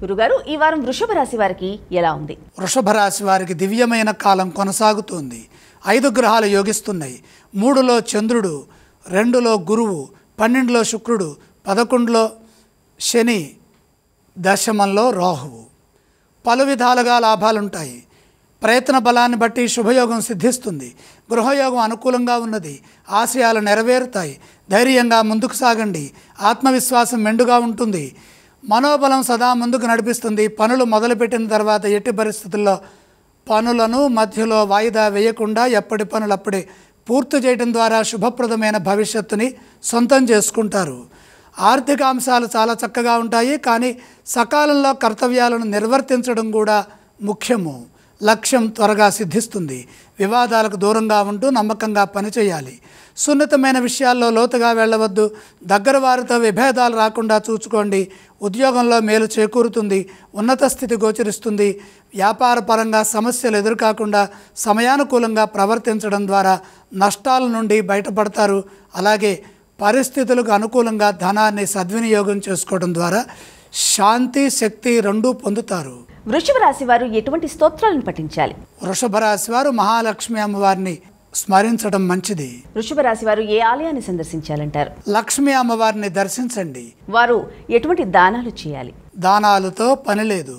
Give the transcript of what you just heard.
గురుగారు, ఈ వారం వృషభ రాశి వారికి ఎలా ఉంది? వృషభ రాశి వారికి దివ్యమైన కాలం కొనసాగుతుంది. 5 గ్రహాలు యోగిస్తున్నాయి. 3లో చంద్రుడు, 2లో గురువు, 12లో శుక్రుడు, 11లో శని, దశమంలో రాహువు. పలు విధాలుగా లాభాలుంటాయి. ప్రయత్న బలాన్ని బట్టి శుభయోగం సిద్ధిస్తుంది. గృహయోగం అనుకూలంగా ఉన్నది. ఆశయాలు నెరవేరుతాయి. ధైర్యంగా ముందుకు సాగండి. ఆత్మవిశ్వాసం మెండుగా ఉంటుంది. మనోబలం సదా ముందుకు నడిపిస్తుంది. పనులు మొదలుపెట్టిన తర్వాత ఎట్టి పరిస్థితుల్లో పనులను మధ్యలో వాయిదా వేయకుండా ఎప్పటి పనులు అప్పుడే పూర్తి చేయడం ద్వారా శుభప్రదమైన భవిష్యత్తుని సొంతం చేసుకుంటారు. ఆర్థిక అంశాలు చాలా చక్కగా ఉంటాయి. కానీ సకాలంలో కర్తవ్యాలను నిర్వర్తించడం కూడా ముఖ్యము. లక్ష్యం త్వరగా సిద్ధిస్తుంది. వివాదాలకు దూరంగా ఉంటూ నమ్మకంగా పనిచేయాలి. సున్నితమైన విషయాల్లో లోతుగా వెళ్ళవద్దు. దగ్గర వారితో విభేదాలు రాకుండా చూసుకోండి. ఉద్యోగంలో మేలు చేకూరుతుంది. ఉన్నత స్థితి గోచరిస్తుంది. వ్యాపార పరంగా సమస్యలు ఎదురుకాకుండా సమయానుకూలంగా ప్రవర్తించడం ద్వారా నష్టాల నుండి బయటపడతారు. అలాగే పరిస్థితులకు అనుకూలంగా ధనాన్ని సద్వినియోగం చేసుకోవడం ద్వారా శాంతి, శక్తి రెండూ పొందుతారు. వృషభ రాశి వారు ఎటువంటి స్తోత్రాలను పఠించాలి? వృషభ రాశి వారు మహాలక్ష్మి అమ్మవారిని స్మరించడం మంచిది. వృషభ రాశి వారు ఏ ఆలయాన్ని సందర్శించాలంటారు? లక్ష్మీ అమ్మవారిని దర్శించండి. వారు ఎటువంటి దానాలు చేయాలి? దానాలతో పని లేదు.